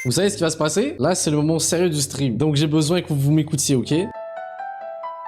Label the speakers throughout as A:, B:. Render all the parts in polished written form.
A: Vous savez ce qui va se passer? Là, c'est le moment sérieux du stream. Donc, j'ai besoin que vous m'écoutiez, ok?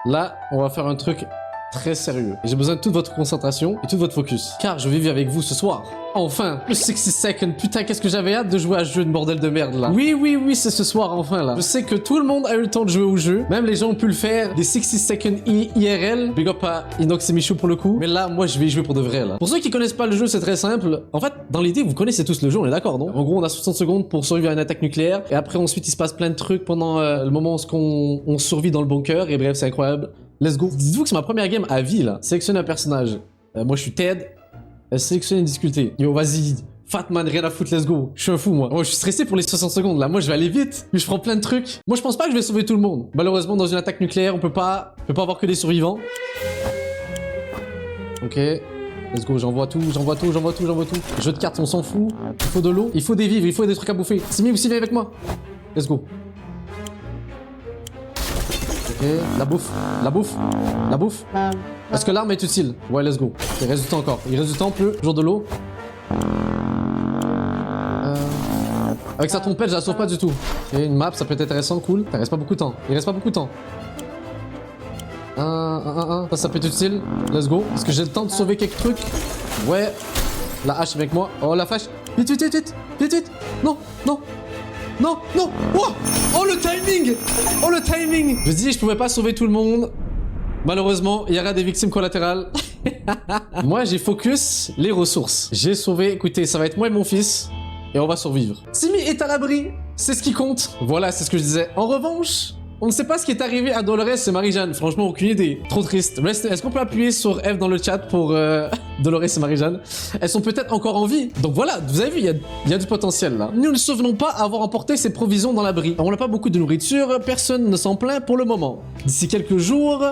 A: Là, on va faire un truc très sérieux. Et j'ai besoin de toute votre concentration et tout votre focus. Car je vais vivre avec vous ce soir. Enfin, le 60 seconds. Putain, qu'est-ce que j'avais hâte de jouer à ce jeu de bordel de merde, là. Oui, c'est ce soir, enfin, là. Je sais que tout le monde a eu le temps de jouer au jeu. Même les gens ont pu le faire. Des 60 seconds IRL. Big up à Inox et Michou pour le coup. Mais là, moi, je vais y jouer pour de vrai, là. Pour ceux qui connaissent pas le jeu, c'est très simple. En fait, dans l'idée, vous connaissez tous le jeu, on est d'accord, non? En gros, on a 60 secondes pour survivre à une attaque nucléaire. Et après, ensuite, il se passe plein de trucs pendant le moment où on survit dans le bunker. Et bref, c'est incroyable. Let's go. Dites-vous que c'est ma première game à vie, là. Sélectionne un personnage. Moi, je suis Ted. Sélectionne une difficulté. Yo, vas-y. Fatman, rien à foutre, let's go. Je suis un fou, moi. Moi, je suis stressé pour les 60 secondes, là. Moi, je vais aller vite. Mais je prends plein de trucs. Moi, je pense pas que je vais sauver tout le monde. Malheureusement, dans une attaque nucléaire, on peut pas avoir que des survivants. Ok. Let's go, j'envoie tout. Jeu de cartes, on s'en fout. Il faut de l'eau. Il faut des vivres, il faut des trucs à bouffer. Simi aussi, viens avec moi. Let's go. Ok, la bouffe. Est-ce que l'arme est utile? Ouais, let's go. Il reste du temps encore. Il reste du temps, peu. Jour de l'eau. Avec sa trompette, je la sauve pas du tout. Ok, une map, ça peut être intéressant, cool. Il reste pas beaucoup de temps. Ça peut être utile. Let's go. Est-ce que j'ai le temps de sauver quelques trucs? Ouais. La hache avec moi. Oh, la fâche. Vite. Non. Oh, le timing. Je dis, je pouvais pas sauver tout le monde. Malheureusement, il y aura des victimes collatérales. Moi, j'ai focus les ressources. J'ai sauvé, écoutez, ça va être moi et mon fils. Et on va survivre. Simi est à l'abri. C'est ce qui compte. Voilà, c'est ce que je disais. En revanche, on ne sait pas ce qui est arrivé à Dolores et Marie-Jeanne. Franchement, aucune idée. Trop triste. Est-ce qu'on peut appuyer sur F dans le chat pour Dolores et Marie-Jeanne? Elles sont peut-être encore en vie. Donc voilà, vous avez vu, il y a du potentiel là. Nous ne souvenons pas avoir emporté ces provisions dans l'abri. On n'a pas beaucoup de nourriture, personne ne s'en plaint pour le moment. D'ici quelques jours,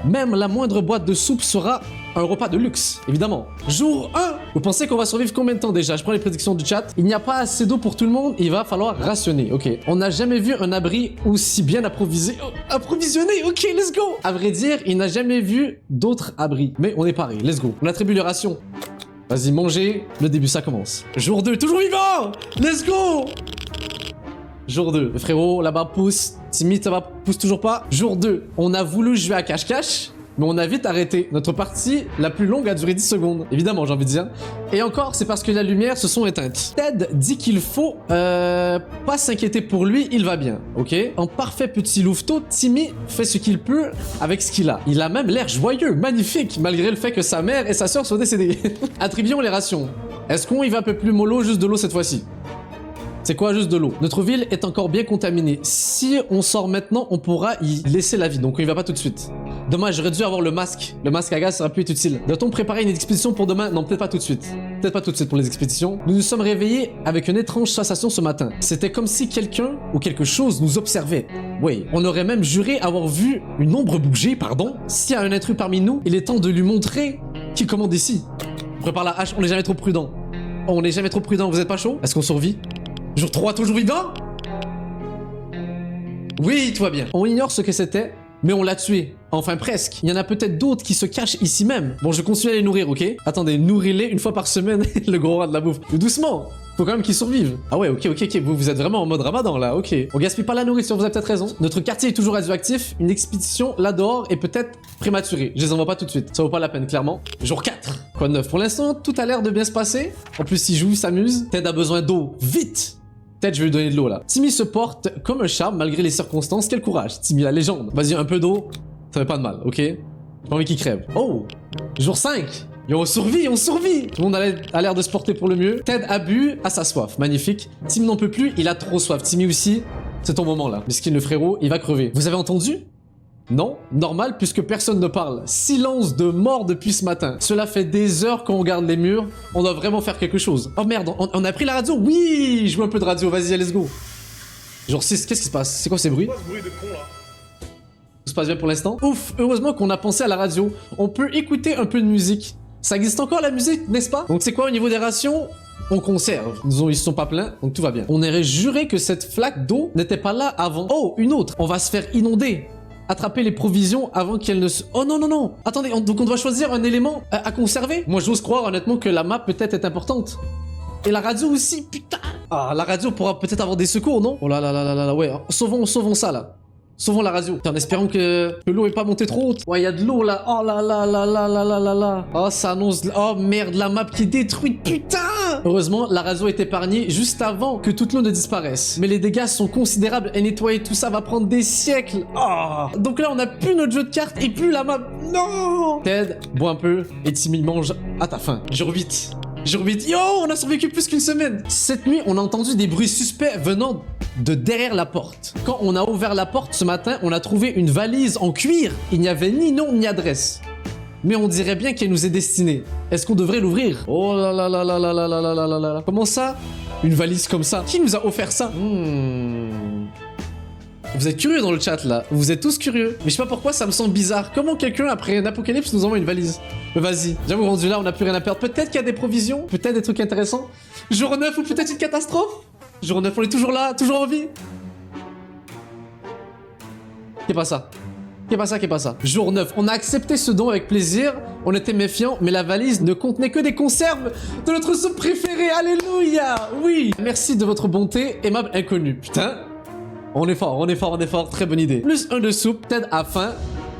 A: même la moindre boîte de soupe sera un repas de luxe, évidemment. Jour 1. Vous pensez qu'on va survivre combien de temps déjà? Je prends les prédictions du chat. Il n'y a pas assez d'eau pour tout le monde, il va falloir rationner, ok. On n'a jamais vu un abri aussi bien approvisionné, ok, let's go. À vrai dire, il n'a jamais vu d'autres abris. Mais on est pareil, let's go. On attribue les rations. Vas-y, mangez, le début, ça commence. Jour 2, toujours vivant. Let's go. Jour 2, le frérot, là-bas pousse. Timmy, ça va, pousse toujours pas. Jour 2, on a voulu jouer à cache-cache. Mais on a vite arrêté. Notre partie la plus longue a duré 10 secondes. Évidemment, j'ai envie de dire. Et encore, c'est parce que la lumière se sont éteintes. Ted dit qu'il faut pas s'inquiéter pour lui, il va bien, ok? En parfait petit louveteau, Timmy fait ce qu'il peut avec ce qu'il a. Il a même l'air joyeux, magnifique, malgré le fait que sa mère et sa sœur sont décédées. Attribuons les rations. Est-ce qu'on y va un peu plus mollo, juste de l'eau cette fois-ci? C'est quoi, juste de l'eau? Notre ville est encore bien contaminée. Si on sort maintenant, on pourra y laisser la vie. Donc on y va pas tout de suite. Dommage, j'aurais dû avoir le masque. Le masque à gaz sera plus utile. Doit-on préparer une expédition pour demain? Non, peut-être pas tout de suite. Peut-être pas tout de suite pour les expéditions. Nous nous sommes réveillés avec une étrange sensation ce matin. C'était comme si quelqu'un ou quelque chose nous observait. Oui, on aurait même juré avoir vu une ombre bouger, pardon. S'il y a un intrus parmi nous, il est temps de lui montrer qui commande ici. On prépare la hache, on n'est jamais trop prudent. Oh, on n'est jamais trop prudent, vous êtes pas chaud? Est-ce qu'on survit? Jour 3, toujours vivant? Oui, tout va bien. On ignore ce que c'était, mais on l'a tué. Enfin, presque. Il y en a peut-être d'autres qui se cachent ici même. Bon, je continue à les nourrir, ok? Attendez, nourris-les une fois par semaine, le gros rat de la bouffe. Doucement. Faut quand même qu'ils survivent. Ah ouais, ok. Vous êtes vraiment en mode ramadan, là, ok. On gaspille pas la nourriture, vous avez peut-être raison. Notre quartier est toujours radioactif. Une expédition là dehors est peut-être prématurée. Je les envoie pas tout de suite. Ça vaut pas la peine, clairement. Jour 4. Quoi de neuf? Pour l'instant, tout a l'air de bien se passer. En plus, il joue, il s'amuse. Ted a besoin d'eau. Vite! Peut-être je vais lui donner de l'eau là. Timmy se porte comme un charme malgré les circonstances. Quel courage, Timmy la légende. Vas-y, un peu d'eau, ça fait pas de mal, ok? J'ai pas envie qu'il crève. Oh, jour 5. Yo, on survit. Tout le monde a l'air de se porter pour le mieux. Ted a bu à sa soif, magnifique. Timmy n'en peut plus, il a trop soif. Timmy aussi, c'est ton moment là. Miskin le frérot, il va crever. Vous avez entendu? Non, normal puisque personne ne parle. Silence de mort depuis ce matin. Cela fait des heures qu'on regarde les murs. On doit vraiment faire quelque chose. Oh merde, on a pris la radio? Oui, je joue un peu de radio, vas-y, let's go. Genre 6, qu'est-ce qui se passe? C'est quoi ces bruits?
B: Ce bruit de con là.
A: Tout se passe bien pour l'instant? Ouf, heureusement qu'on a pensé à la radio. On peut écouter un peu de musique. Ça existe encore la musique, n'est-ce pas? Donc c'est quoi au niveau des rations? On conserve. Disons, ils se sont pas pleins, donc tout va bien. On aurait juré que cette flaque d'eau n'était pas là avant. Oh, une autre. On va se faire inonder. Attraper les provisions avant qu'elles ne se... Oh non. Attendez, donc on doit choisir un élément à conserver. Moi, j'ose croire honnêtement que la map peut-être est importante. Et la radio aussi, putain. Ah, la radio pourra peut-être avoir des secours, non? Oh là là là là là, ouais. Sauvons ça, là. Sauvons la radio. En espérant que l'eau est pas montée trop haute. Ouais, il y a de l'eau, là. Oh là là là là là là là là. Oh, ça annonce... Oh, merde, la map qui est détruite, putain. Heureusement, la radio est épargnée juste avant que toute l'eau ne disparaisse. Mais les dégâts sont considérables et nettoyer tout ça va prendre des siècles. Oh. Donc là, on a plus notre jeu de cartes et plus la map. Non. Ted, bois un peu et Timmy mange à ta faim. Jure vite. Jure vite. Yo, on a survécu plus qu'une semaine. Cette nuit, on a entendu des bruits suspects venant de derrière la porte. Quand on a ouvert la porte ce matin, on a trouvé une valise en cuir. Il n'y avait ni nom ni adresse. Mais on dirait bien qu'elle nous est destinée. Est-ce qu'on devrait l'ouvrir? Oh là là là là là là là là là là là. Comment ça? Une valise comme ça? Qui nous a offert ça? Vous êtes curieux dans le chat là, vous êtes tous curieux. Mais je sais pas pourquoi ça me semble bizarre. Comment quelqu'un après un apocalypse nous envoie une valise? Mais vas-y, j'avoue rendu là on a plus rien à perdre. Peut-être qu'il y a des provisions, peut-être des trucs intéressants. Jour 9 ou peut-être une catastrophe. Jour 9 on est toujours là, toujours en vie. Qu'est pas ça? Qu'est pas ça, qu'est pas ça? Jour 9, on a accepté ce don avec plaisir, on était méfiants, mais la valise ne contenait que des conserves de notre soupe préférée, alléluia! Oui! Merci de votre bonté, aimable inconnu. Putain! On est fort, on est fort, on est fort, très bonne idée. Plus un de soupe, Ted a faim,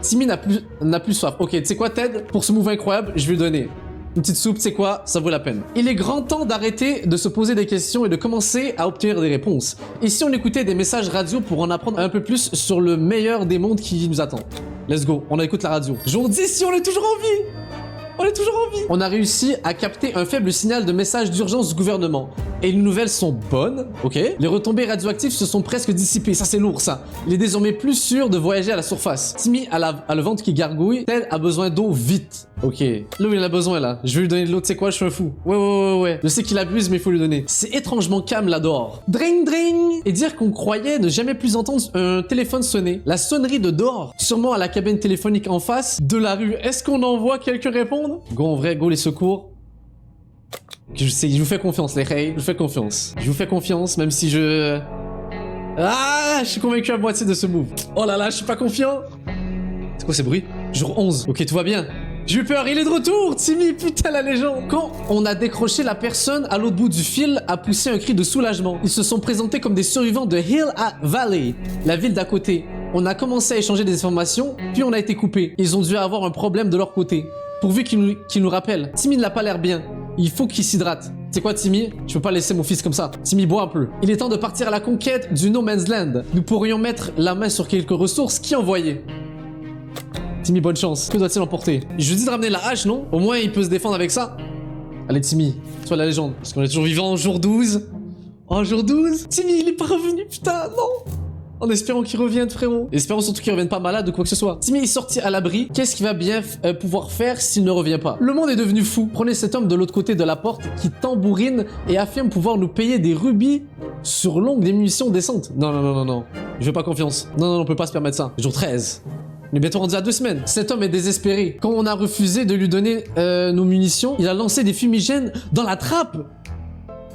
A: Timmy n'a plus soif. Ok, tu sais quoi Ted? Pour ce move incroyable, je vais lui donner une petite soupe, tu sais quoi? Ça vaut la peine. Il est grand temps d'arrêter de se poser des questions et de commencer à obtenir des réponses. Et si on écoutait des messages radio pour en apprendre un peu plus sur le meilleur des mondes qui nous attend? Let's go, on écoute la radio. Jour 10, si on est toujours en vie! On est toujours en vie. On a réussi à capter un faible signal de message d'urgence du gouvernement. Et les nouvelles sont bonnes, ok? Les retombées radioactives se sont presque dissipées, ça c'est lourd ça. Il est désormais plus sûr de voyager à la surface. Timmy a le ventre qui gargouille, Ted a besoin d'eau vite. Ok, là où il en a besoin là. Je vais lui donner de l'eau, tu sais quoi, je suis un fou. Ouais. Je sais qu'il abuse mais il faut lui donner. C'est étrangement calme là dehors. Dring dring. Et dire qu'on croyait ne jamais plus entendre un téléphone sonner. La sonnerie de dehors, sûrement à la cabine téléphonique en face de la rue. Est-ce qu'on envoie quelqu'un répondre? Go en vrai, go les secours. Je sais, je vous fais confiance les hey, je vous fais confiance. Je vous fais confiance même si je... Ah, je suis convaincu à moitié de ce move. Oh là là, je suis pas confiant. C'est quoi ces bruits? Jour 11. Ok, tout va bien. J'ai eu peur, il est de retour, Timmy, putain la légende. Quand on a décroché, la personne à l'autre bout du fil a poussé un cri de soulagement. Ils se sont présentés comme des survivants de Hill Valley, la ville d'à côté. On a commencé à échanger des informations, puis on a été coupés. Ils ont dû avoir un problème de leur côté. Pourvu qu'ils nous rappellent. Timmy n'a pas l'air bien. Il faut qu'il s'hydrate. C'est quoi Timmy? Je peux pas laisser mon fils comme ça. Timmy, bois un peu. Il est temps de partir à la conquête du No Man's Land. Nous pourrions mettre la main sur quelques ressources. Qui envoyer? Timmy, bonne chance. Que doit-il emporter? Je lui dis de ramener la hache, non? Au moins, il peut se défendre avec ça. Allez, Timmy, sois la légende. Parce qu'on est toujours vivant en jour 12. En jour 12? Timmy, il est pas revenu, putain, non! En espérant qu'il revienne, frérot. Espérons surtout qu'il revienne pas malade ou quoi que ce soit. Timmy est sorti à l'abri. Qu'est-ce qu'il va bien pouvoir faire s'il ne revient pas? Le monde est devenu fou. Prenez cet homme de l'autre côté de la porte qui tambourine et affirme pouvoir nous payer des rubis sur longue des munitions décentes. Non. Je veux pas confiance. Non, on peut pas se permettre ça. Jour 13. On est bientôt rendu à 2 semaines. Cet homme est désespéré. Quand on a refusé de lui donner nos munitions, il a lancé des fumigènes dans la trappe.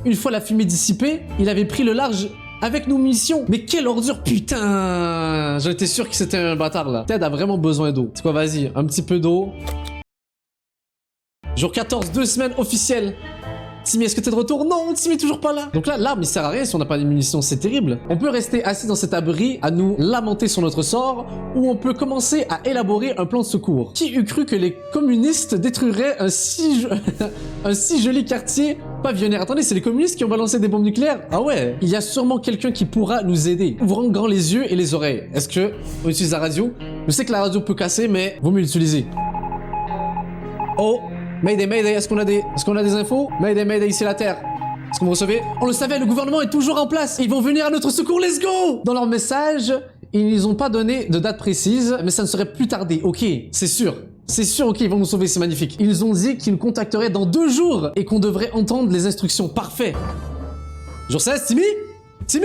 A: Une fois la fumée dissipée, il avait pris le large avec nos munitions. Mais quelle ordure, putain! J'étais sûr que c'était un bâtard là. Ted a vraiment besoin d'eau. C'est quoi, vas-y, un petit peu d'eau. Jour 14, 2 semaines officielles. Timmy, est-ce que t'es de retour? Non, Timmy est toujours pas là. Donc là, l'arme, il sert à rien si on n'a pas de munitions, c'est terrible. On peut rester assis dans cet abri à nous lamenter sur notre sort, ou on peut commencer à élaborer un plan de secours. Qui eût cru que les communistes détruiraient un si joli quartier pavillonnaire? Attendez, c'est les communistes qui ont balancé des bombes nucléaires? Ah ouais. Il y a sûrement quelqu'un qui pourra nous aider. Ouvrons grand les yeux et les oreilles. Est-ce que on utilise la radio? Je sais que la radio peut casser, mais vaut mieux l'utiliser. Oh! Mayday, est-ce qu'on a des infos? Mayday, c'est la Terre. Est-ce que vous recevez? On le savait, le gouvernement est toujours en place. Ils vont venir à notre secours, let's go! Dans leur message, ils nous ont pas donné de date précise, mais ça ne serait plus tardé. Ok, c'est sûr. C'est sûr, ok, ils vont nous sauver, c'est magnifique. Ils ont dit qu'ils nous contacteraient dans 2 jours et qu'on devrait entendre les instructions. Parfait. Jour 16, Timmy?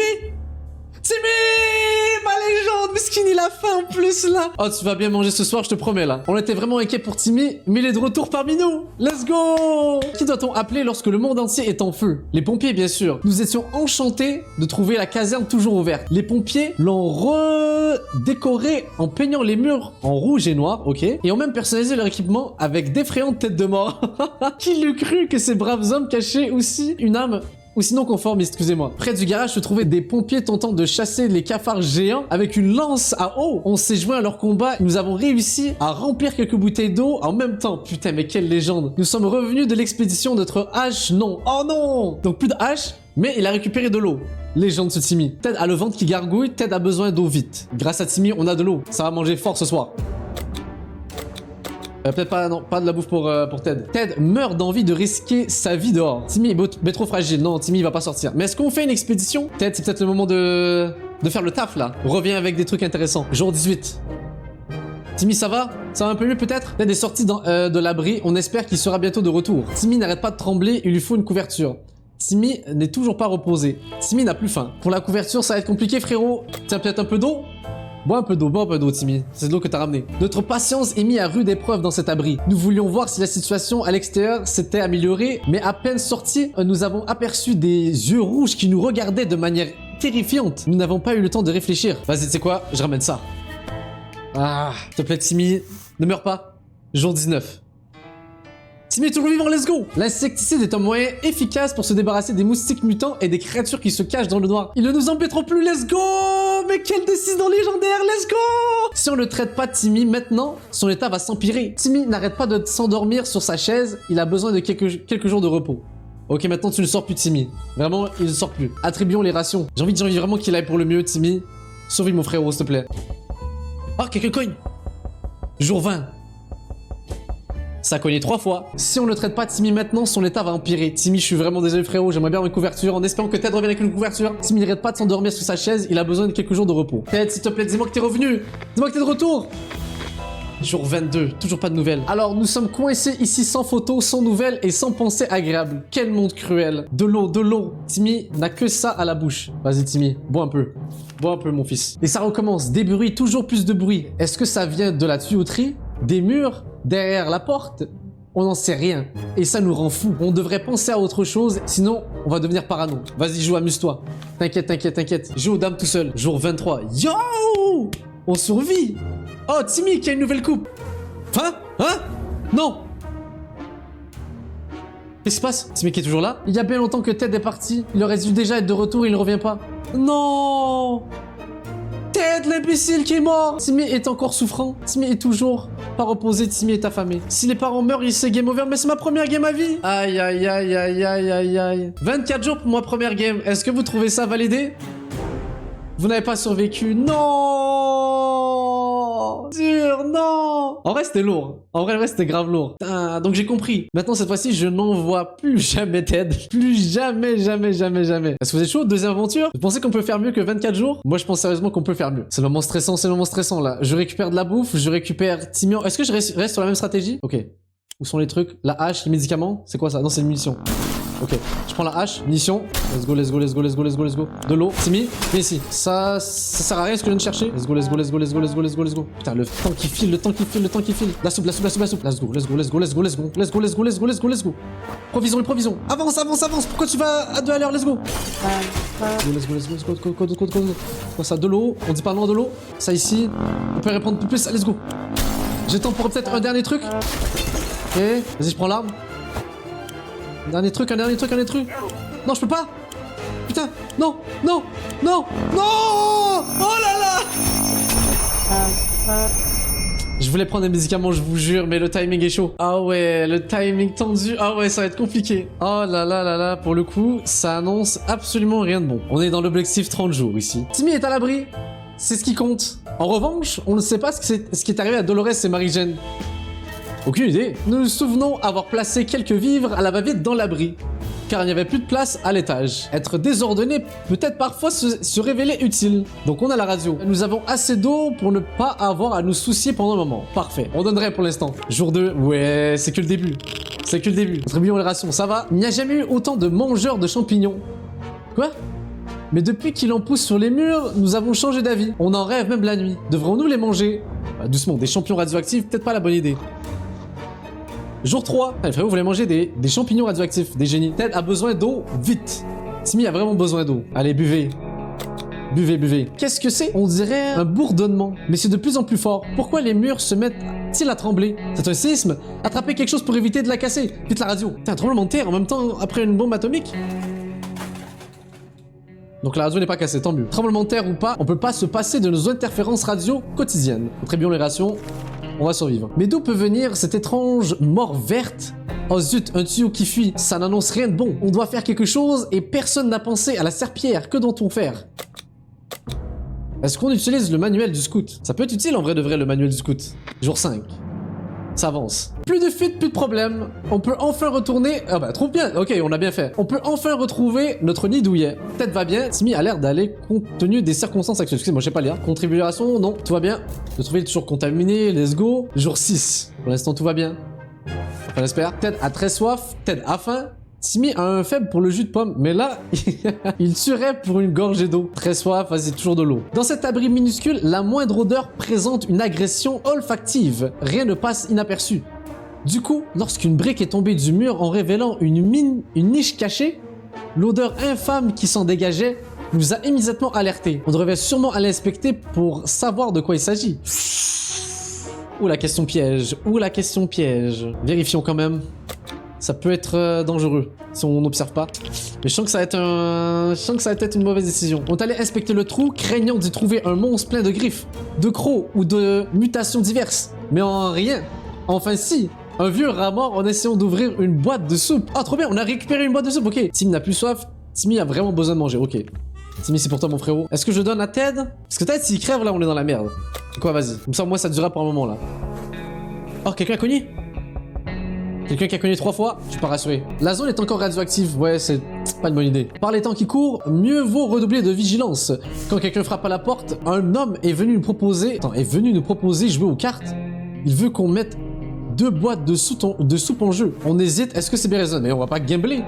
A: Ma légende, Miskin, il a faim en plus là. Oh, tu vas bien manger ce soir, je te promets là. On était vraiment inquiets pour Timmy, mais il est de retour parmi nous. Let's go. Qui doit-on appeler lorsque le monde entier est en feu? Les pompiers, bien sûr. Nous étions enchantés de trouver la caserne toujours ouverte. Les pompiers l'ont redécoré en peignant les murs en rouge et noir, ok, et ont même personnalisé leur équipement avec d'effrayantes têtes de mort. Qui l'eût cru que ces braves hommes cachaient aussi une âme ou sinon conformiste, excusez-moi. Près du garage se trouvaient des pompiers tentant de chasser les cafards géants avec une lance à eau. On s'est joint à leur combat et nous avons réussi à remplir quelques bouteilles d'eau en même temps. Putain, mais quelle légende. Nous sommes revenus de l'expédition, notre hache, non. Oh non. Donc plus de hache, mais il a récupéré de l'eau. Légende ce Timmy. Ted a le ventre qui gargouille, Ted a besoin d'eau vite. Grâce à Timmy, on a de l'eau. Ça va manger fort ce soir. Peut-être pas, non, pas de la bouffe pour Ted. Ted meurt d'envie de risquer sa vie dehors. Timmy est trop fragile. Non, Timmy il va pas sortir. Mais est-ce qu'on fait une expédition? Ted, c'est peut-être le moment de faire le taf là. Reviens avec des trucs intéressants. Jour 18. Timmy, ça va? Ça va un peu mieux peut-être? Ted est sorti de l'abri. On espère qu'il sera bientôt de retour. Timmy n'arrête pas de trembler. Il lui faut une couverture. Timmy n'est toujours pas reposé. Timmy n'a plus faim. Pour la couverture, ça va être compliqué, frérot. Tiens, peut-être un peu d'eau? Bois un peu d'eau, Timmy. C'est de l'eau que t'as ramené. Notre patience est mise à rude épreuve dans cet abri. Nous voulions voir si la situation à l'extérieur s'était améliorée, mais à peine sortis, nous avons aperçu des yeux rouges qui nous regardaient de manière terrifiante. Nous n'avons pas eu le temps de réfléchir. Vas-y, tu sais quoi? Je ramène ça. Ah, s'il te plaît, Timmy, ne meurs pas. Jour 19. Timmy est toujours vivant, let's go! L'insecticide est un moyen efficace pour se débarrasser des moustiques mutants et des créatures qui se cachent dans le noir. Ils ne nous embêteront plus, let's go! Mais quelle décision légendaire, let's go! Si on ne traite pas Timmy maintenant, son état va s'empirer. Timmy n'arrête pas de s'endormir sur sa chaise, il a besoin de quelques jours de repos. Ok, maintenant tu ne sors plus, Timmy. Vraiment, il ne sort plus. Attribuons les rations. J'ai envie vraiment qu'il aille pour le mieux, Timmy. Survie mon frérot, s'il te plaît. Oh, quelques coins! Jour 20. Ça a cogné 3 fois. Si on ne traite pas Timmy maintenant, son état va empirer. Timmy, je suis vraiment désolé frérot, j'aimerais bien une couverture en espérant que Ted revienne avec une couverture. Timmy n'arrête pas de s'endormir sur sa chaise, il a besoin de quelques jours de repos. Ted, s'il te plaît, dis-moi que t'es revenu. Dis-moi que t'es de retour. Jour 22, toujours pas de nouvelles. Alors, nous sommes coincés ici sans photos, sans nouvelles et sans pensée agréable. Quel monde cruel. De l'eau, de l'eau. Timmy n'a que ça à la bouche. Vas-y Timmy, bois un peu. Bois un peu mon fils. Et ça recommence, des bruits, toujours plus de bruit. Est-ce que ça vient de la tuyauterie? Des murs? Derrière la porte? On n'en sait rien. Et ça nous rend fous. On devrait penser à autre chose, sinon on va devenir parano. Vas-y, joue, amuse-toi. T'inquiète, t'inquiète, t'inquiète. Joue aux dames tout seul. Jour 23. Yo! On survit! Oh, Timmy qui a une nouvelle coupe. Hein? Hein? Non! Qu'est-ce qui se passe? Timmy qui est toujours là? Il y a bien longtemps que Ted est parti. Il aurait dû déjà être de retour et il ne revient pas. Non! Ted, l'imbécile qui est mort! Timmy est encore souffrant. Timmy est toujours pas reposé. Timmy est affamé. Si les parents meurent, c'est game over. Mais c'est ma première game à vie! Aïe, aïe, aïe, aïe, aïe, aïe, aïe. 24 jours pour ma première game. Est-ce que vous trouvez ça validé? Vous n'avez pas survécu. Non! Dur, non! En vrai, c'était lourd. En vrai, c'était grave lourd. Putain, donc j'ai compris. Maintenant, cette fois-ci, je n'en vois plus jamais Ted. Plus jamais, jamais, jamais, jamais. Est-ce que vous êtes chaud? Deuxième aventure? Vous pensez qu'on peut faire mieux que 24 jours? Moi, je pense sérieusement qu'on peut faire mieux. C'est le moment stressant, là. Je récupère de la bouffe, je récupère Timmy. Est-ce que je reste sur la même stratégie? Ok. Où sont les trucs? La hache, les médicaments? C'est quoi ça? Non, c'est une munition. Ok, je prends la hache, munitions. Let's go, let's go, let's go, let's go, let's go, let's go. De l'eau, Timmy, viens ici. Ça sert à rien ce que je viens de chercher. Let's go, let's go, let's go, let's go, let's go, let's go, let's go. Putain, le temps qui file, le temps qui file, le temps qui file. La soupe, la soupe, la soupe, la soupe. Let's go, let's go, let's go, let's go, let's go. Let's go, let's go, let's go, let's go, let's go. Provision, les provisions. Avance, avance, avance. Pourquoi tu vas à 2 à l'heure? Let's go. Let's go, let's go, let's go, let's go. Quoi ça? De l'eau. On dit pas loin de l'eau. Ça ici. On peut répondre plus. Let's go. J'ai temps pour peut-être un dernier truc. Ok, vas-y, je prends l'arme. Un dernier truc. Non, je peux pas. Putain, non, non, non, non. Oh là là. Je voulais prendre des médicaments, je vous jure, mais le timing est chaud. Ah ouais, le timing tendu. Ah ouais, ça va être compliqué. Oh là là là là, pour le coup, ça annonce absolument rien de bon. On est dans l'objectif 30 jours ici. Timmy est à l'abri. C'est ce qui compte. En revanche, on ne sait pas ce qui est arrivé à Dolores et Marie-Jeanne. Aucune idée. Nous nous souvenons avoir placé quelques vivres à la va-vite dans l'abri, car il n'y avait plus de place à l'étage. Être désordonné peut-être parfois se révéler utile. Donc on a la radio. Nous avons assez d'eau pour ne pas avoir à nous soucier pendant un moment. Parfait. On donnerait pour l'instant. Jour 2. Ouais, c'est que le début. C'est que le début. Attribuons les rations, ça va. Il n'y a jamais eu autant de mangeurs de champignons. Quoi? Mais depuis qu'il en pousse sur les murs, nous avons changé d'avis. On en rêve même la nuit. Devrons-nous les manger? Bah, doucement, des champignons radioactifs, peut-être pas la bonne idée. Jour 3. Allez, frérot, vous voulez manger des champignons radioactifs, des génies. Ted a besoin d'eau, vite. Timmy a vraiment besoin d'eau. Allez, buvez. Buvez, buvez. Qu'est-ce que c'est? On dirait un bourdonnement, mais c'est de plus en plus fort. Pourquoi les murs se mettent-ils à trembler? C'est un séisme? Attrapez quelque chose pour éviter de la casser. Vite la radio. T'as un tremblement de terre en même temps après une bombe atomique? Donc la radio n'est pas cassée, tant mieux. Tremblement de terre ou pas, on peut pas se passer de nos interférences radio quotidiennes. Contribuons les rations, on va survivre. Mais d'où peut venir cette étrange mort verte? Oh zut, un tuyau qui fuit, ça n'annonce rien de bon. On doit faire quelque chose et personne n'a pensé à la serpillière. Que doit-on faire? Est-ce qu'on utilise le manuel du scout? Ça peut être utile en vrai de vrai le manuel du scout. Jour 5. Ça avance. Plus de fuite, plus de problème. On peut enfin retourner... Ah bah, trop bien. Ok, on a bien fait. On peut enfin retrouver notre nid douillet. Tête va bien. Timmy a l'air d'aller compte tenu des circonstances actuelles. Excusez-moi, je sais pas lire. Contribution, non. Tout va bien. Le trouver toujours contaminé. Let's go. Jour 6. Pour l'instant, tout va bien. On l'espère. Ted a très soif. Ted a faim. Timmy a un faible pour le jus de pomme, mais là, il tuerait pour une gorgée d'eau. Très soif, vas-y, toujours de l'eau. Dans cet abri minuscule, la moindre odeur présente une agression olfactive. Rien ne passe inaperçu. Du coup, lorsqu'une brique est tombée du mur en révélant une niche cachée, l'odeur infâme qui s'en dégageait nous a immédiatement alertés. On devrait sûrement aller inspecter pour savoir de quoi il s'agit. Ouh, la question piège. Ouh, la question piège. Vérifions quand même. Ça peut être dangereux si on n'observe pas. Mais je sens que ça va être une mauvaise décision. On est allé inspecter le trou, craignant d'y trouver un monstre plein de griffes, de crocs ou de mutations diverses. Mais en rien. Enfin si, un vieux rat mort en essayant d'ouvrir une boîte de soupe. Ah trop bien, on a récupéré une boîte de soupe, ok. Timmy n'a plus soif, Timmy a vraiment besoin de manger, ok. Timmy, c'est pour toi mon frérot. Est-ce que je donne à Ted? Parce que Ted, s'il crève là, on est dans la merde. Quoi, vas-y. Comme ça, moi, ça durera pour un moment là. Oh, quelqu'un a cogné? Quelqu'un qui a cogné 3 fois, je suis pas rassuré. La zone est encore radioactive, ouais, c'est pas une bonne idée. Par les temps qui courent, mieux vaut redoubler de vigilance. Quand quelqu'un frappe à la porte, un homme est venu nous proposer... Attends, est venu nous proposer jouer aux cartes. Il veut qu'on mette 2 boîtes de soupe en jeu. On hésite, est-ce que c'est bien raison? Mais on va pas gambler,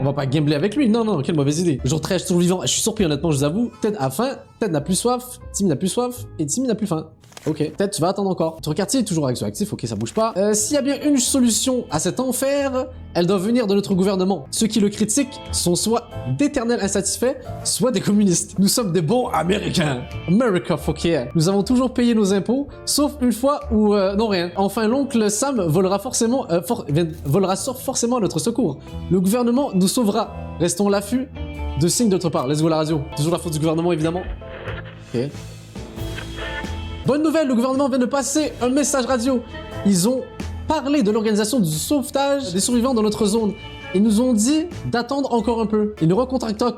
A: avec lui. Non, non, quelle mauvaise idée. Jour 13, je suis toujours vivant, je suis surpris honnêtement, je vous avoue. Ted a faim, Ted n'a plus soif, Timmy n'a plus soif, et Timmy n'a plus faim. Ok, peut-être tu vas attendre encore. Ton quartier est toujours radioactif, ok, ça bouge pas. S'il y a bien une solution à cet enfer, elle doit venir de notre gouvernement. Ceux qui le critiquent sont soit d'éternels insatisfaits, soit des communistes. Nous sommes des bons Américains. America, fuck yeah. Nous avons toujours payé nos impôts, sauf une fois où... non, rien. Enfin, l'oncle Sam volera forcément à notre secours. Le gouvernement nous sauvera. Restons à l'affût de signes d'autre part. Let's go la radio. Toujours la faute du gouvernement, évidemment. Ok. Bonne nouvelle, le gouvernement vient de passer un message radio. Ils ont parlé de l'organisation du sauvetage des survivants dans notre zone. Ils nous ont dit d'attendre encore un peu. Ils nous recontacteront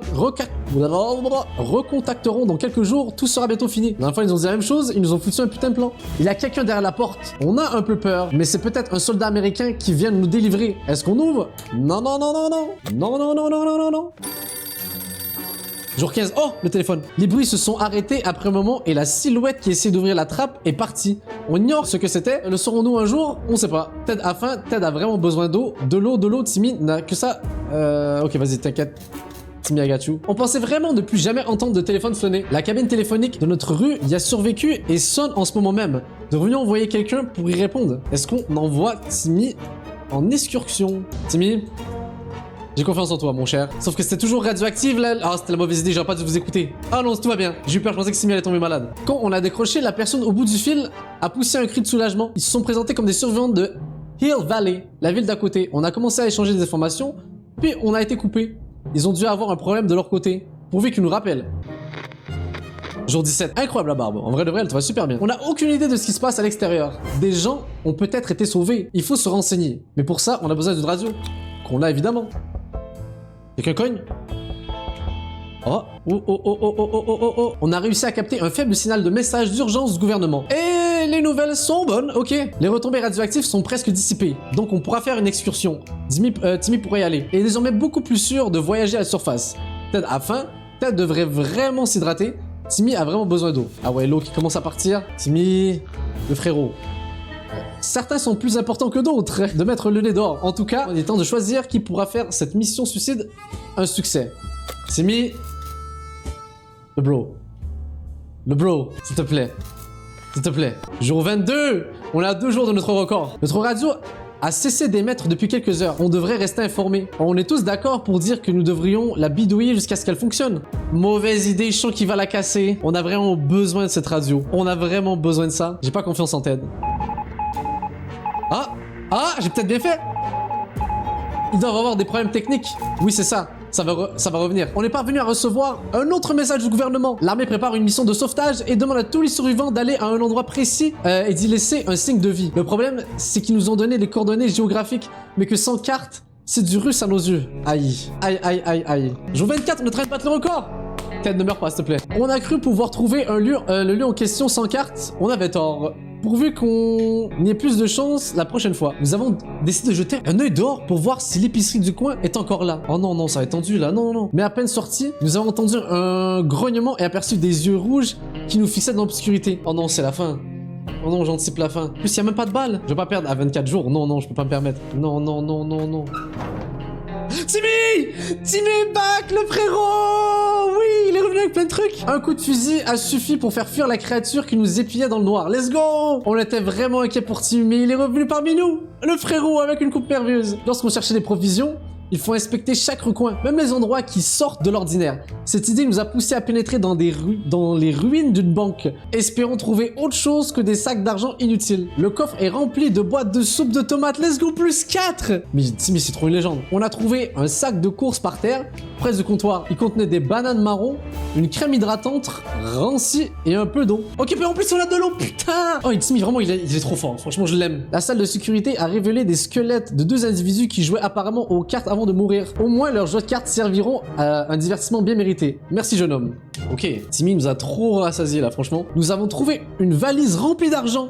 A: dans quelques jours, tout sera bientôt fini. La dernière fois, ils nous ont dit la même chose, ils nous ont foutu un putain de plan. Il y a quelqu'un derrière la porte. On a un peu peur, mais c'est peut-être un soldat américain qui vient de nous délivrer. Est-ce qu'on ouvre? Non, non, non, non, non. Non, non, non, non, non, non, non. Jour 15, oh, le téléphone. Les bruits se sont arrêtés après un moment et la silhouette qui essaie d'ouvrir la trappe est partie. On ignore ce que c'était. Le saurons-nous un jour? On sait pas. Ted a faim, Ted a vraiment besoin d'eau. De l'eau, Timmy n'a que ça. Ok, vas-y, t'inquiète. Timmy, I got you. On pensait vraiment ne plus jamais entendre de téléphone sonner. La cabine téléphonique de notre rue y a survécu et sonne en ce moment même. Devrions envoyer quelqu'un pour y répondre. Est-ce qu'on envoie Timmy en excursion? Timmy? J'ai confiance en toi, mon cher. Sauf que c'était toujours radioactif, là. Ah, c'était la mauvaise idée, j'aurais pas dû vous écouter. Ah non, tout va bien. J'ai eu peur, je pensais que Timmy allait tomber malade. Quand on a décroché, la personne au bout du fil a poussé un cri de soulagement. Ils se sont présentés comme des survivants de Hill Valley, la ville d'à côté. On a commencé à échanger des informations, puis on a été coupés. Ils ont dû avoir un problème de leur côté. Pourvu qu'ils nous rappellent. Jour 17. Incroyable la barbe. En vrai de vrai, elle te va super bien. On n'a aucune idée de ce qui se passe à l'extérieur. Des gens ont peut-être été sauvés. Il faut se renseigner. Mais pour ça, on a besoin d'une radio. Qu'on a évidemment. Quelqu'un cogne? Oh, oh, oh, oh, oh, oh, oh, oh, oh. On a réussi à capter un faible signal de message d'urgence du gouvernement. Et les nouvelles sont bonnes, ok. Les retombées radioactives sont presque dissipées, donc on pourra faire une excursion. Timmy pourrait y aller. Et est désormais beaucoup plus sûr de voyager à la surface. Ted a faim, Ted devrait vraiment s'hydrater. Timmy a vraiment besoin d'eau. Ah ouais, l'eau qui commence à partir. Timmy, le frérot. Certains sont plus importants que d'autres de mettre le nez dehors. En tout cas, il est temps de choisir qui pourra faire cette mission suicide un succès. Timmy. Le bro, s'il te plaît. S'il te plaît. Jour 22. On est à 2 jours de notre record. Notre radio a cessé d'émettre depuis quelques heures. On devrait rester informé. On est tous d'accord pour dire que nous devrions la bidouiller jusqu'à ce qu'elle fonctionne. Mauvaise idée, je sens qu'il va la casser. On a vraiment besoin de cette radio. On a vraiment besoin de ça. J'ai pas confiance en Ted. Ah, j'ai peut-être bien fait. Ils doivent avoir des problèmes techniques. Oui, c'est ça. ça va revenir. On n'est pas venu à recevoir un autre message du gouvernement. L'armée prépare une mission de sauvetage et demande à tous les survivants d'aller à un endroit précis et d'y laisser un signe de vie. Le problème, c'est qu'ils nous ont donné des coordonnées géographiques, mais que sans carte, c'est du russe à nos yeux. Aïe, aïe, aïe, aïe, aïe. Jour 24, on est en train de battre le record. Ted, ne meurs pas, s'il te plaît. On a cru pouvoir trouver le lieu en question sans carte. On avait tort. Pourvu qu'on ait plus de chance la prochaine fois. Nous avons décidé de jeter un œil dehors pour voir si l'épicerie du coin est encore là. Oh non, non, ça va être tendu là. Non, non, non. Mais à peine sorti, nous avons entendu un grognement et aperçu des yeux rouges qui nous fixaient dans l'obscurité. Oh non, c'est la fin. Oh non, j'anticipe la fin. En plus, il n'y a même pas de balles. Je vais pas perdre à 24 jours. Non, non, je peux pas me permettre. Non, non, non, non, non. Timmy! Timmy est back, le frérot! Oui, il est revenu avec plein de trucs. Un coup de fusil a suffi pour faire fuir la créature qui nous épiait dans le noir. Let's go! On était vraiment inquiet pour Timmy, mais il est revenu parmi nous. Le frérot avec une coupe merveilleuse. Lorsqu'on cherchait des provisions, il faut inspecter chaque recoin, même les endroits qui sortent de l'ordinaire. Cette idée nous a poussé à pénétrer dans les ruines d'une banque, espérant trouver autre chose que des sacs d'argent inutiles. Le coffre est rempli de boîtes de soupe de tomates. Let's go, plus 4! Mais c'est trop une légende. On a trouvé un sac de course par terre, près du comptoir. Il contenait des bananes marron, une crème hydratante, rancie et un peu d'eau. Ok, mais en plus on a de l'eau, putain! Oh, Timmy, vraiment, il est trop fort. Franchement, je l'aime. La salle de sécurité a révélé des squelettes de 2 individus qui jouaient apparemment aux cartes avant de mourir. Au moins, leurs jeux de cartes serviront à un divertissement bien mérité. Merci, jeune homme. Ok, Timmy nous a trop rassasié là, franchement. Nous avons trouvé une valise remplie d'argent.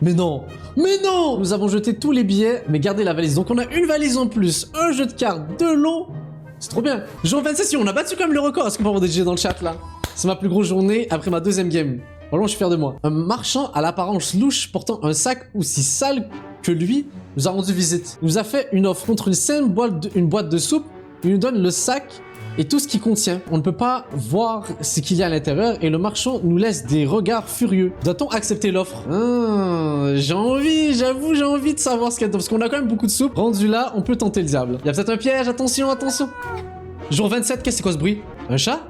A: Mais non! Mais non! Nous avons jeté tous les billets, mais gardé la valise. Donc on a une valise en plus, un jeu de cartes, de l'eau. C'est trop bien. Jour 27, on a battu quand même le record. Est-ce qu'on peut avoir des GG dans le chat là? C'est ma plus grosse journée après ma 2e game. Vraiment, je suis fier de moi. Un marchand à l'apparence louche portant un sac aussi sale que lui nous a rendu visite. Il nous a fait une offre contre une simple boîte de soupe. Il nous donne le sac et tout ce qu'il contient. On ne peut pas voir ce qu'il y a à l'intérieur et le marchand nous laisse des regards furieux. Doit-on accepter l'offre? J'avoue, j'ai envie de savoir ce qu'il y a dedans parce qu'on a quand même beaucoup de soupe. Rendu là, on peut tenter le diable. Il y a peut-être un piège, attention, attention. Jour 27, qu'est-ce que c'est quoi ce bruit? Un chat?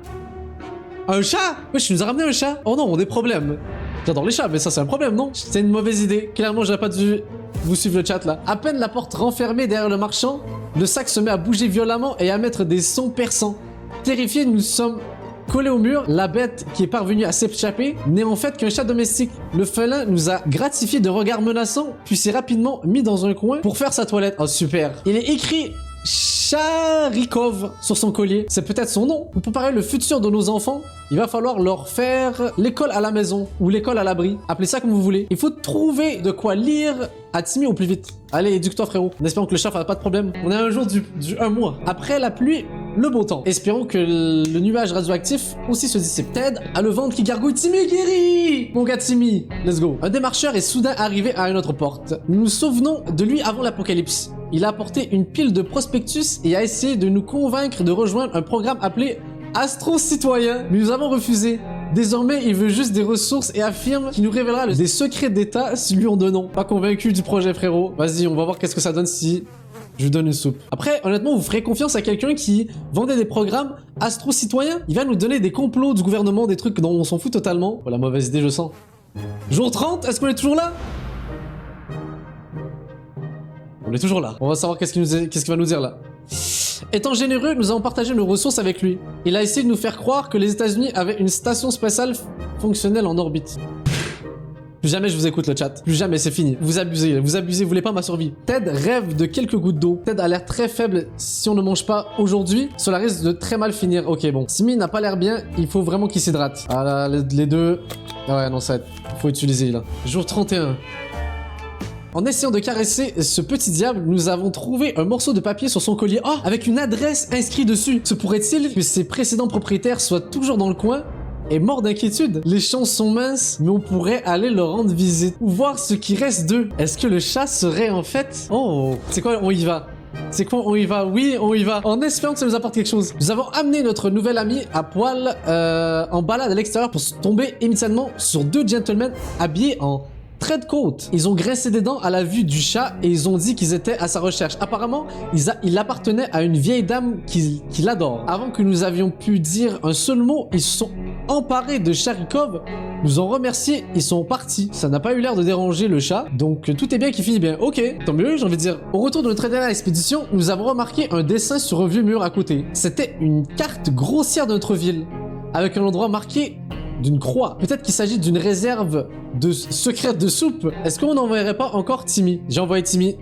A: Un chat? Wesh, tu nous as ramené un chat? Oh non, on a des problèmes. J'adore les chats, mais ça c'est un problème, non? C'est une mauvaise idée. Clairement, j'aurais pas dû vous suivre le chat là. À peine la porte renfermée derrière le marchand, le sac se met à bouger violemment et à mettre des sons perçants. Terrifiés, nous sommes collés au mur. La bête qui est parvenue à s'échapper n'est en fait qu'un chat domestique. Le félin nous a gratifié de regards menaçants, puis s'est rapidement mis dans un coin pour faire sa toilette. Oh super. Il est écrit Charikov sur son collier. C'est peut-être son nom. Pour préparer le futur de nos enfants, il va falloir leur faire l'école à la maison ou l'école à l'abri. Appelez ça comme vous voulez. Il faut trouver de quoi lire à Timmy au plus vite. Allez, éduque-toi frérot. En espérant que le chat fasse pas de problème. On est à un jour du 1 mois. Après la pluie, le beau temps. Espérons que le nuage radioactif aussi se dissipe. Ted a le ventre qui gargouille. Timmy guéri! Mon gars Timmy, let's go. Un démarcheur est soudain arrivé à une autre porte. Nous nous souvenons de lui avant l'apocalypse. Il a apporté une pile de prospectus et a essayé de nous convaincre de rejoindre un programme appelé Astro Citoyen. Mais nous avons refusé. Désormais, il veut juste des ressources et affirme qu'il nous révélera des secrets d'État si lui en donnons. Pas convaincu du projet, frérot. Vas-y, on va voir qu'est-ce que ça donne si je lui donne une soupe. Après, honnêtement, vous ferez confiance à quelqu'un qui vendait des programmes Astro-Citoyens? Il va nous donner des complots du gouvernement, des trucs dont on s'en fout totalement. Voilà, mauvaise idée, je sens. Jour 30, est-ce qu'on est toujours là? On est toujours là. On va savoir qu'est-ce qu'il va nous dire là. Étant généreux, nous avons partagé nos ressources avec lui. Il a essayé de nous faire croire que les États-Unis avaient une station spatiale fonctionnelle en orbite. Plus jamais je vous écoute le chat. Plus jamais, c'est fini. Vous abusez, vous voulez pas ma survie. Ted rêve de quelques gouttes d'eau. Ted a l'air très faible. Si on ne mange pas aujourd'hui, cela risque de très mal finir. Ok, bon. Timmy n'a pas l'air bien. Il faut vraiment qu'il s'hydrate. Ah là, les deux. Ah ouais, non, ça va être... Faut utiliser là. Jour 31. En essayant de caresser ce petit diable, nous avons trouvé un morceau de papier sur son collier. Oh, avec une adresse inscrite dessus. Se pourrait-il que ses précédents propriétaires soient toujours dans le coin et morts d'inquiétude? Les chances sont minces, mais on pourrait aller leur rendre visite ou voir ce qui reste d'eux. Est-ce que le chat serait en fait... Oh, c'est quoi, on y va? C'est quoi, on y va? Oui, on y va. En espérant que ça nous apporte quelque chose. Nous avons amené notre nouvel ami à poil en balade à l'extérieur pour tomber immédiatement sur 2 gentlemen habillés en... trait de côte. Ils ont grincé des dents à la vue du chat et ils ont dit qu'ils étaient à sa recherche. Apparemment, il appartenait à une vieille dame qui l'adore. Avant que nous avions pu dire un seul mot, ils se sont emparés de Charikov nous ont remercié, ils sont partis. Ça n'a pas eu l'air de déranger le chat, donc tout est bien qui finit bien. Ok, tant mieux, j'ai envie de dire. Au retour de notre dernière expédition, nous avons remarqué un dessin sur un vieux mur à côté. C'était une carte grossière de notre ville, avec un endroit marqué d'une croix. Peut-être qu'il s'agit d'une réserve de secrète de soupe. Est-ce qu'on n'envoyerait pas encore Timmy? J'ai envoyé Timmy.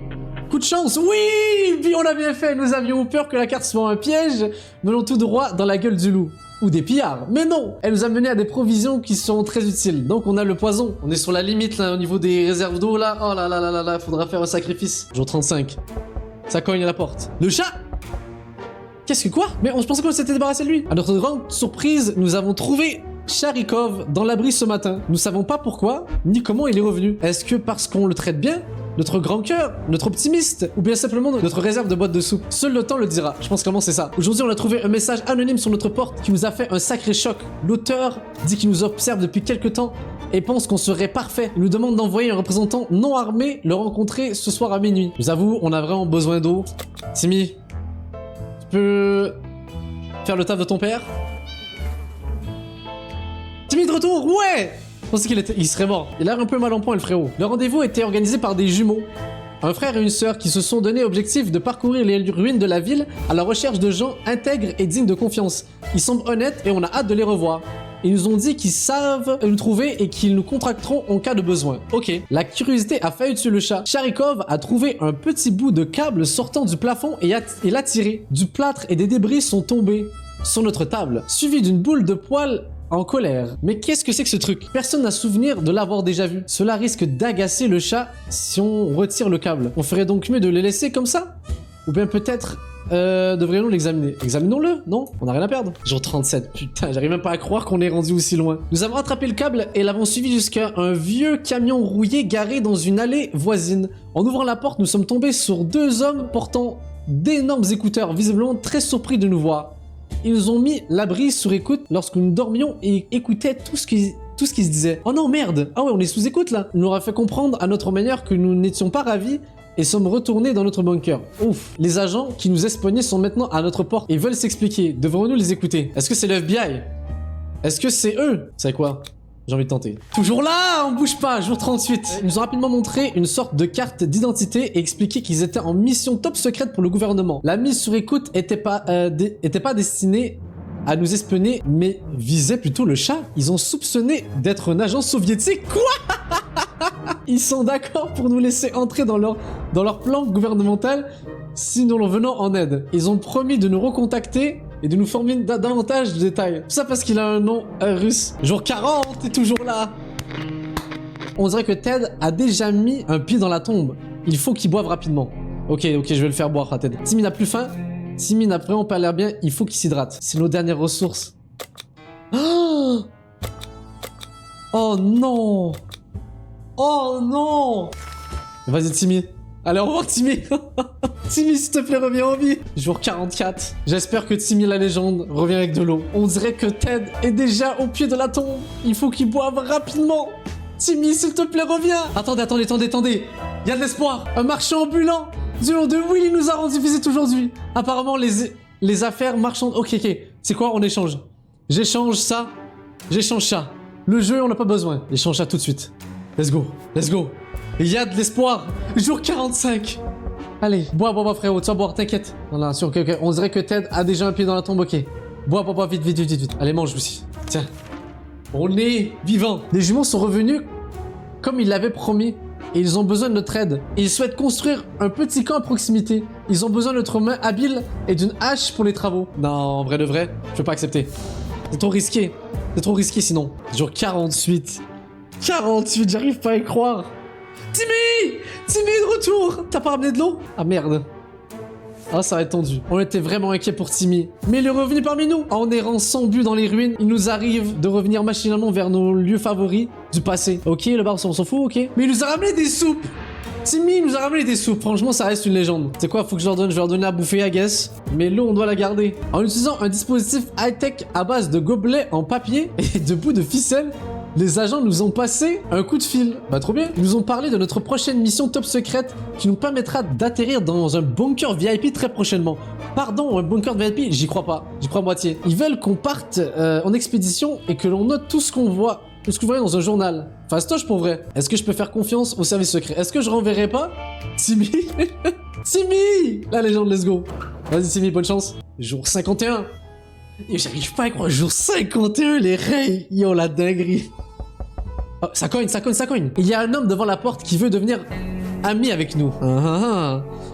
A: Coup de chance, oui! Puis on l'a bien fait, nous avions peur que la carte soit un piège, menant tout droit dans la gueule du loup. Ou des pillards. Mais non! Elle nous a mené à des provisions qui sont très utiles. Donc on a le poison. On est sur la limite là, au niveau des réserves d'eau là. Oh là là là là là, faudra faire un sacrifice. Jour 35. Ça cogne à la porte. Le chat! Qu'est-ce que quoi? Mais je pensais qu'on s'était débarrassé de lui. À notre grande surprise, nous avons trouvé Sharikov dans l'abri ce matin. Nous savons pas pourquoi, ni comment il est revenu. Est-ce que parce qu'on le traite bien? Notre grand cœur, notre optimiste, ou bien simplement notre réserve de boîte de soupe. Seul le temps le dira. Je pense clairement c'est ça. Aujourd'hui, on a trouvé un message anonyme sur notre porte qui nous a fait un sacré choc. L'auteur dit qu'il nous observe depuis quelques temps et pense qu'on serait parfait. Il nous demande d'envoyer un représentant non armé le rencontrer ce soir à minuit. Je vous avoue, on a vraiment besoin d'eau. Timmy, tu peux faire le taf de ton père? Timmy de retour, ouais! Je pensais qu'il serait mort. Il a l'air un peu mal en point, le frérot. Le rendez-vous était organisé par des jumeaux. Un frère et une sœur qui se sont donné objectif de parcourir les ruines de la ville à la recherche de gens intègres et dignes de confiance. Ils semblent honnêtes et on a hâte de les revoir. Ils nous ont dit qu'ils savent nous trouver et qu'ils nous contacteront en cas de besoin. Ok. La curiosité a failli tuer le chat. Sharikov a trouvé un petit bout de câble sortant du plafond et l'a tiré. Du plâtre et des débris sont tombés sur notre table, suivi d'une boule de poils en colère. Mais qu'est-ce que c'est que ce truc? Personne n'a souvenir de l'avoir déjà vu. Cela risque d'agacer le chat si on retire le câble. On ferait donc mieux de les laisser comme ça? Ou bien peut-être devrions-nous l'examiner? Examinons-le, non? On n'a rien à perdre. Jour 37, putain, j'arrive même pas à croire qu'on est rendu aussi loin. Nous avons rattrapé le câble et l'avons suivi jusqu'à un vieux camion rouillé garé dans une allée voisine. En ouvrant la porte, nous sommes tombés sur deux hommes portant d'énormes écouteurs, visiblement très surpris de nous voir. Ils nous ont mis l'abri sur écoute lorsque nous dormions et écoutaient tout ce qui se disait. Oh non, merde! Ah ouais, on est sous écoute là! Il nous aura fait comprendre à notre manière que nous n'étions pas ravis et sommes retournés dans notre bunker. Ouf! Les agents qui nous espionnaient sont maintenant à notre porte et veulent s'expliquer. Devrons-nous les écouter? Est-ce que c'est le FBI? Est-ce que c'est eux? C'est quoi? J'ai envie de tenter. Toujours là, on bouge pas, jour 38. Ils nous ont rapidement montré une sorte de carte d'identité et expliqué qu'ils étaient en mission top secrète pour le gouvernement. La mise sur écoute était pas destinée à nous espionner, mais visait plutôt le chat. Ils ont soupçonné d'être un agent soviétique. Quoi? Ils sont d'accord pour nous laisser entrer dans leur plan gouvernemental si nous leur venons en aide. Ils ont promis de nous recontacter et de nous fournir davantage de détails. Tout ça parce qu'il a un nom russe. Jour 40, t'es toujours là. On dirait que Ted a déjà mis un pied dans la tombe. Il faut qu'il boive rapidement. Ok, je vais le faire boire à Ted. Timmy n'a plus faim. Timmy n'a vraiment pas l'air bien. Il faut qu'il s'hydrate. C'est nos dernières ressources. Oh, oh non. Oh non. Vas-y Timmy. Allez, au revoir Timmy. Timmy, s'il te plaît, reviens en vie. Jour 44. J'espère que Timmy la légende revient avec de l'eau. On dirait que Ted est déjà au pied de la tombe. Il faut qu'il boive rapidement. Timmy, s'il te plaît, reviens. Attendez. Il y a de l'espoir. Un marchand ambulant du nom de Willy nous a rendu visite aujourd'hui. Apparemment, les affaires marchandes... Ok. C'est quoi? On échange. J'échange ça. J'échange ça. Le jeu, on n'a pas besoin. J'échange ça tout de suite. Let's go. Il y a de l'espoir. Jour 45. Allez, bois, frérot. Tu vas boire, t'inquiète. Voilà, sûr, ok. On dirait que Ted a déjà un pied dans la tombe, ok. Bois, vite. Allez, mange aussi. Tiens. On est vivant. Les jumeaux sont revenus comme ils l'avaient promis. Et ils ont besoin de notre aide. Ils souhaitent construire un petit camp à proximité. Ils ont besoin de notre main habile et d'une hache pour les travaux. Non, en vrai de vrai, je peux pas accepter. C'est trop risqué. Sinon. Jour 48. 48, j'arrive pas à y croire. Timmy est de retour. T'as pas ramené de l'eau? Ah merde. Ah, ça va être tendu. On était vraiment inquiets pour Timmy. Mais il est revenu parmi nous. En errant sans but dans les ruines, il nous arrive de revenir machinalement vers nos lieux favoris du passé. Ok, le bar, on s'en fout, ok. Mais il nous a ramené des soupes. Timmy nous a ramené des soupes. Franchement, ça reste une légende. C'est quoi, faut que je leur donne? Je vais leur donner à bouffer, I guess. Mais l'eau, on doit la garder. En utilisant un dispositif high-tech à base de gobelets en papier et de bouts de ficelle, les agents nous ont passé un coup de fil. Bah trop bien. Ils nous ont parlé de notre prochaine mission top secrète qui nous permettra d'atterrir dans un bunker VIP très prochainement. Pardon, un bunker VIP? J'y crois pas. J'y crois à moitié. Ils veulent qu'on parte en expédition et que l'on note tout ce qu'on voit de ce que je voyais dans un journal. Fastoche pour vrai. Est-ce que je peux faire confiance au service secret? Est-ce que je renverrai pas Timmy? Timmy! La légende, let's go. Vas-y Timmy, bonne chance. Jour 51. Et j'arrive pas à croire. Jour 51, les rails. Yo, la dinguerie. Oh, ça cogne, ça cogne, ça cogne. Il y a un homme devant la porte qui veut devenir ami avec nous.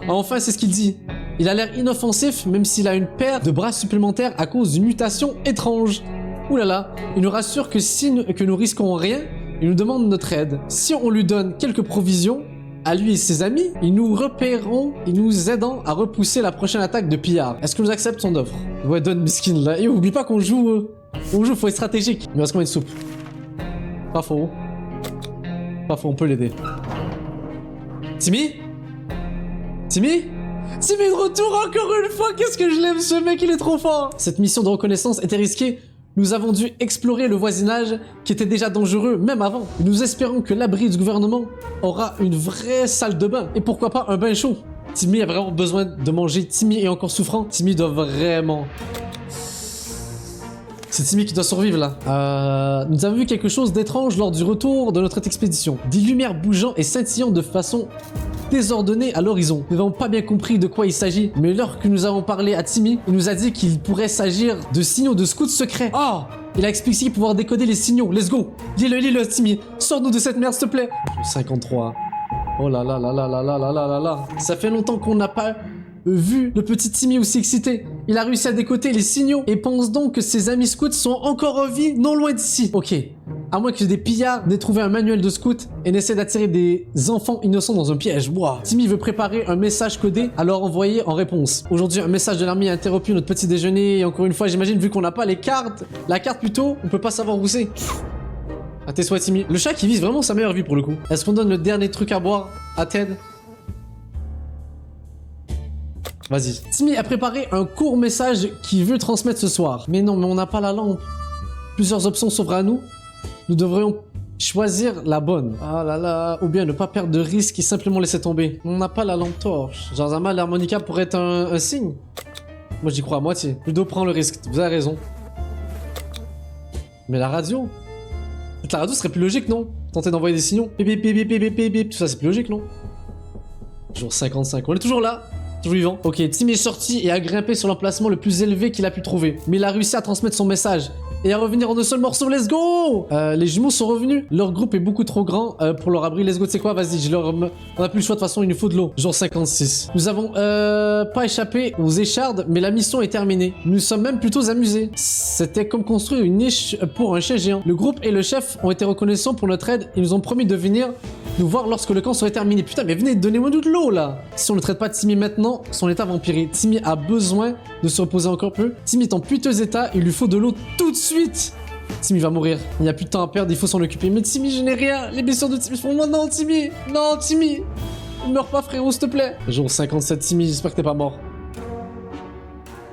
A: Enfin, c'est ce qu'il dit. Il a l'air inoffensif, même s'il a une paire de bras supplémentaires à cause d'une mutation étrange. Ouh là là, il nous rassure que nous risquons rien, il nous demande notre aide. Si on lui donne quelques provisions, à lui et ses amis, ils nous repéreront et nous aidant à repousser la prochaine attaque de pillards. Est-ce que nous accepte son offre? Ouais, donne miskin là. Et oublie pas qu'on joue, faut être stratégique. Il me reste combien de soupe? Pas faux. Pas faux, on peut l'aider. Timmy? Timmy? Timmy de retour encore une fois, qu'est-ce que je l'aime ce mec, il est trop fort. Cette mission de reconnaissance était risquée. Nous avons dû explorer le voisinage qui était déjà dangereux, même avant. Nous espérons que l'abri du gouvernement aura une vraie salle de bain. Et pourquoi pas un bain chaud. Timmy a vraiment besoin de manger. Timmy est encore souffrant. Timmy doit vraiment... C'est Timmy qui doit survivre là. Nous avons vu quelque chose d'étrange lors du retour de notre expédition. Des lumières bougeant et scintillant de façon désordonnée à l'horizon. Nous n'avons pas bien compris de quoi il s'agit, mais lorsque nous avons parlé à Timmy, il nous a dit qu'il pourrait s'agir de signaux de scouts secrets. Oh! Il a expliqué pouvoir décoder les signaux. Let's go! Lis-le, Timmy. Sors-nous de cette merde, s'il te plaît. 53. Oh là là là là là là là là là là. Ça fait longtemps qu'on n'a pas... vu le petit Timmy aussi excité. Il a réussi à décoder les signaux et pense donc que ses amis scouts sont encore en vie non loin d'ici. Ok. À moins que des pillards n'aient trouvé un manuel de scout et n'essaient d'attirer des enfants innocents dans un piège. Wow. Timmy veut préparer un message codé à leur envoyer en réponse. Aujourd'hui, un message de l'armée a interrompu notre petit déjeuner et encore une fois, j'imagine, vu qu'on n'a pas les cartes, la carte plutôt, on peut pas savoir où c'est. À tes souhaits, Timmy. Le chat qui vise vraiment sa meilleure vie pour le coup. Est-ce qu'on donne le dernier truc à boire à Ted? Vas-y. Timmy a préparé un court message qu'il veut transmettre ce soir. Mais non, mais on n'a pas la lampe. Plusieurs options s'ouvrent à nous. Nous devrions choisir la bonne. Ah là là. Ou bien ne pas perdre de risque et simplement laisser tomber. On n'a pas la lampe torche. Genre, Zama, l'harmonica pourrait être un signe. Moi, j'y crois à moitié. Ludo prend le risque. Vous avez raison. Mais la radio? La radio serait plus logique, non? Tenter d'envoyer des signaux. Bip, bip, bip, bip, bip, bip, bip. Tout ça, c'est plus logique, non? Jour 55. On est toujours là. Toujours vivant. Ok, Timmy est sorti et a grimpé sur l'emplacement le plus élevé qu'il a pu trouver. Mais il a réussi à transmettre son message et à revenir en un seul morceau. Let's go! Les jumeaux sont revenus. Leur groupe est beaucoup trop grand pour leur abri. Let's go, tu sais quoi? Vas-y, on a plus le choix, de toute façon, il nous faut de l'eau. Jour 56. Nous avons pas échappé aux échardes, mais la mission est terminée. Nous sommes même plutôt amusés. C'était comme construire une niche pour un chien géant. Le groupe et le chef ont été reconnaissants pour notre aide et nous ont promis de venir nous voir lorsque le camp serait terminé. Putain, mais venez, donnez-moi de l'eau, là. Si on ne traite pas Timmy maintenant, son état va empirer. Timmy a besoin de se reposer encore peu. Timmy est en piteux état, il lui faut de l'eau tout de suite. Timmy va mourir. Il n'y a plus de temps à perdre, il faut s'en occuper. Mais Timmy, je n'ai rien. Les blessures de Timmy font moi. Non, Timmy. Non, Timmy. Ne meurs pas, frérot, s'il te plaît. Jour 57, Timmy, j'espère que t'es pas mort.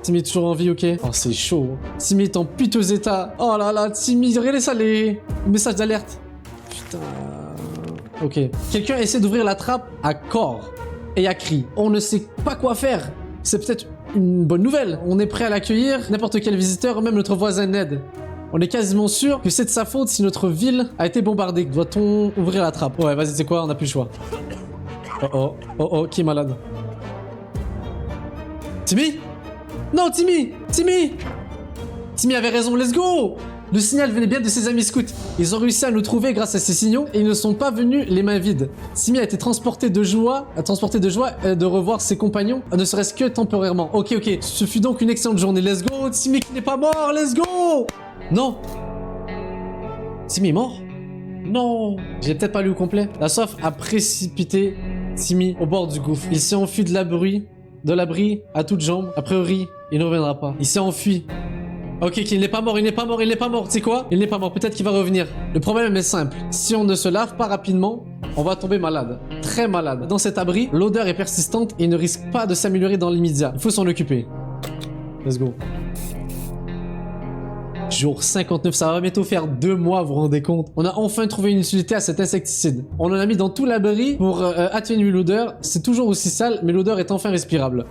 A: Timmy est toujours en vie, ok? Oh, c'est chaud. Timmy est en piteux état. Oh là là, Timmy, regardez ça, les messages d'alerte. Putain... Ok. Quelqu'un essaie d'ouvrir la trappe à corps et à cri. On ne sait pas quoi faire. C'est peut-être une bonne nouvelle. On est prêt à l'accueillir. N'importe quel visiteur, même notre voisin Ned. On est quasiment sûr que c'est de sa faute si notre ville a été bombardée. Doit-on ouvrir la trappe? Ouais, vas-y, c'est quoi? On n'a plus le choix. Oh, qui est malade? Timmy? Non, Timmy! Timmy! Timmy avait raison, let's go! Le signal venait bien de ses amis scouts. Ils ont réussi à nous trouver grâce à ces signaux et ils ne sont pas venus les mains vides. Timmy a été transporté de joie de revoir ses compagnons, ne serait-ce que temporairement. Ok. Ce fut donc une excellente journée. Let's go. Timmy qui n'est pas mort. Let's go. Non. Timmy est mort? Non. J'ai peut-être pas lu au complet. La soif a précipité Timmy au bord du gouffre. Il s'est enfui de l'abri à toutes jambes. A priori, il ne reviendra pas. Il s'est enfui. Ok, il n'est pas mort, tu sais quoi? Il n'est pas mort, peut-être qu'il va revenir. Le problème est simple, si on ne se lave pas rapidement, on va tomber malade. Très malade. Dans cet abri, l'odeur est persistante et ne risque pas de s'améliorer dans l'immédiat. Il faut s'en occuper. Let's go. Jour 59, ça va bientôt faire 2 mois, vous vous rendez compte? On a enfin trouvé une utilité à cet insecticide. On en a mis dans tout l'abri pour atténuer l'odeur. C'est toujours aussi sale, mais l'odeur est enfin respirable.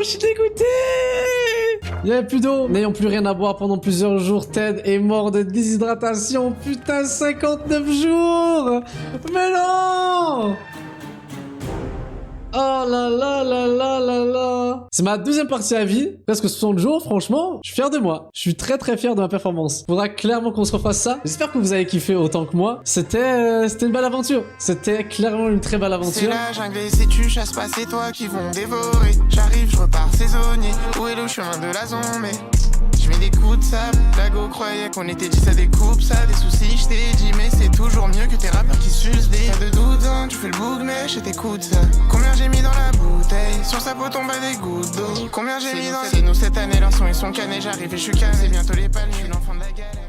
A: je suis dégoûté. Il n'y avait plus d'eau. N'ayant plus rien à boire pendant plusieurs jours, Ted est mort de déshydratation. Putain, 59 jours. Mais non. Oh là là là là là là. C'est ma deuxième partie à vie. Presque 60 jours, franchement. Je suis fier de moi. Je suis très très fier de ma performance. Faudra clairement qu'on se refasse ça. J'espère que vous avez kiffé autant que moi. C'était une belle aventure. C'était clairement une très belle aventure.
B: C'est la jungle et si tu chasses pas, c'est toi qui vont dévorer. J'arrive, je repars saisonnier. Où est le chemin de la zombie? Je mets des coups de sable, la go croyait qu'on était 10 à des coupes, ça, des soucis, je t'ai dit, mais c'est toujours mieux que tes rappeurs qui sucent des. Pas de doute, hein, tu fais le bouc, mais je t'écoute ça. Combien j'ai mis dans la bouteille, sur sa peau tombe des gouttes d'eau. Combien j'ai mis dans. C'est nous cette année, leurs sons ils sont canés, j'arrive et je suis calme, c'est bientôt les palmes, je suis l'enfant de la galère.